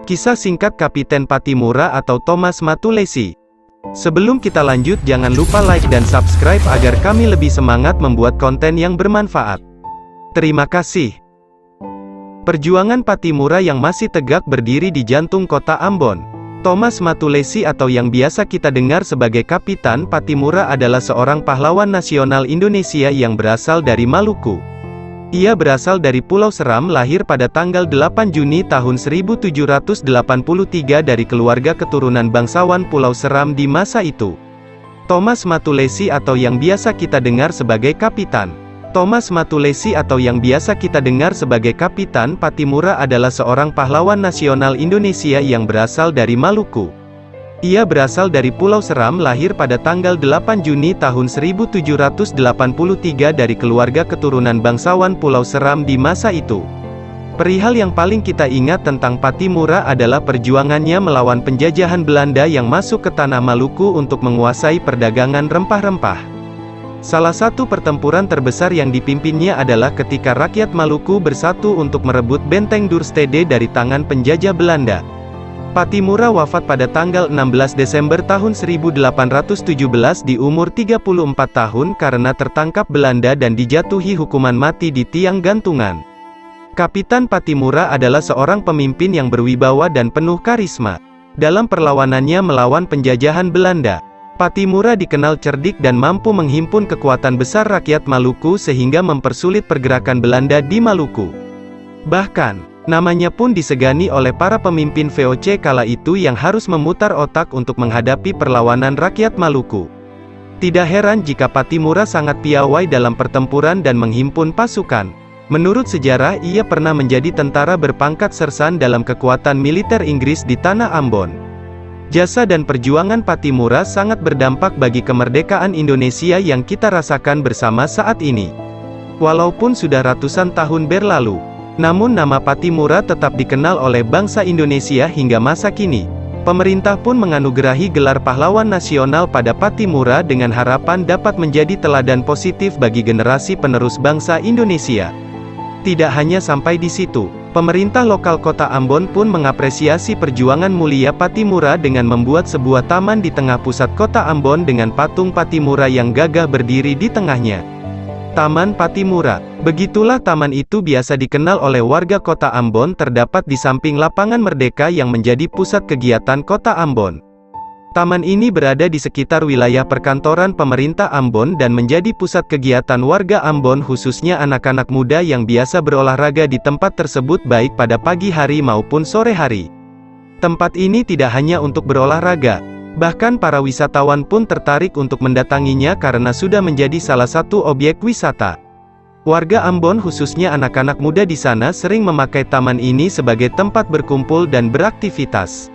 Kisah singkat Kapiten Pattimura atau Thomas Matulesi. Sebelum kita lanjut, jangan lupa like dan subscribe agar kami lebih semangat membuat konten yang bermanfaat. Terima kasih. Perjuangan Pattimura yang masih tegak berdiri di jantung kota Ambon. Thomas Matulesi atau yang biasa kita dengar sebagai Kapitan Pattimura adalah seorang pahlawan nasional Indonesia yang berasal dari Maluku. Ia berasal dari Pulau Seram, lahir pada tanggal 8 Juni tahun 1783 dari keluarga keturunan bangsawan Pulau Seram di masa itu. Thomas Matulesi atau yang biasa kita dengar sebagai Kapitan. Thomas Matulesi atau yang biasa kita dengar sebagai Kapitan Pattimura adalah seorang pahlawan nasional Indonesia yang berasal dari Maluku. Ia berasal dari Pulau Seram, lahir pada tanggal 8 Juni tahun 1783 dari keluarga keturunan bangsawan Pulau Seram di masa itu. Perihal yang paling kita ingat tentang Pattimura adalah perjuangannya melawan penjajahan Belanda yang masuk ke tanah Maluku untuk menguasai perdagangan rempah-rempah. Salah satu pertempuran terbesar yang dipimpinnya adalah ketika rakyat Maluku bersatu untuk merebut benteng Dorstede dari tangan penjajah Belanda. Pattimura wafat pada tanggal 16 Desember tahun 1817 di umur 34 tahun karena tertangkap Belanda dan dijatuhi hukuman mati di tiang gantungan. Kapitan Pattimura adalah seorang pemimpin yang berwibawa dan penuh karisma. Dalam perlawanannya melawan penjajahan Belanda, Pattimura dikenal cerdik dan mampu menghimpun kekuatan besar rakyat Maluku sehingga mempersulit pergerakan Belanda di Maluku. Bahkan, namanya pun disegani oleh para pemimpin VOC kala itu yang harus memutar otak untuk menghadapi perlawanan rakyat Maluku. Tidak heran jika Pattimura sangat piawai dalam pertempuran dan menghimpun pasukan. Menurut sejarah, ia pernah menjadi tentara berpangkat sersan dalam kekuatan militer Inggris di tanah Ambon. Jasa dan perjuangan Pattimura sangat berdampak bagi kemerdekaan Indonesia yang kita rasakan bersama saat ini. Walaupun sudah ratusan tahun berlalu, namun nama Pattimura tetap dikenal oleh bangsa Indonesia hingga masa kini. Pemerintah pun menganugerahi gelar pahlawan nasional pada Pattimura dengan harapan dapat menjadi teladan positif bagi generasi penerus bangsa Indonesia. Tidak hanya sampai di situ, pemerintah lokal kota Ambon pun mengapresiasi perjuangan mulia Pattimura dengan membuat sebuah taman di tengah pusat kota Ambon dengan patung Pattimura yang gagah berdiri di tengahnya. Taman Pattimura. Begitulah taman itu biasa dikenal oleh warga kota Ambon, terdapat di samping Lapangan Merdeka yang menjadi pusat kegiatan kota Ambon. Taman ini berada di sekitar wilayah perkantoran pemerintah Ambon dan menjadi pusat kegiatan warga Ambon, khususnya anak-anak muda yang biasa berolahraga di tempat tersebut baik pada pagi hari maupun sore hari. Tempat ini tidak hanya untuk berolahraga, bahkan para wisatawan pun tertarik untuk mendatanginya karena sudah menjadi salah satu objek wisata. Warga Ambon khususnya anak-anak muda di sana sering memakai taman ini sebagai tempat berkumpul dan beraktivitas.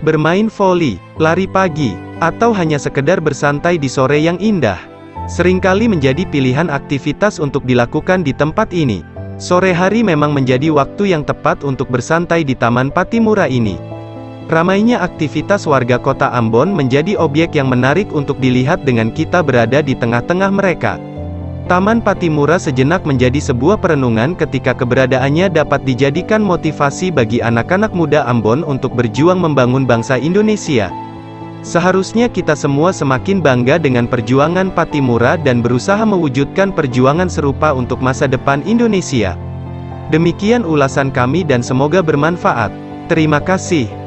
Bermain voli, lari pagi, atau hanya sekedar bersantai di sore yang indah seringkali menjadi pilihan aktivitas untuk dilakukan di tempat ini. Sore hari memang menjadi waktu yang tepat untuk bersantai di Taman Pattimura ini. Ramainya aktivitas warga kota Ambon menjadi objek yang menarik untuk dilihat dengan kita berada di tengah-tengah mereka. Taman Pattimura sejenak menjadi sebuah perenungan ketika keberadaannya dapat dijadikan motivasi bagi anak-anak muda Ambon untuk berjuang membangun bangsa Indonesia. Seharusnya kita semua semakin bangga dengan perjuangan Pattimura dan berusaha mewujudkan perjuangan serupa untuk masa depan Indonesia. Demikian ulasan kami dan semoga bermanfaat. Terima kasih.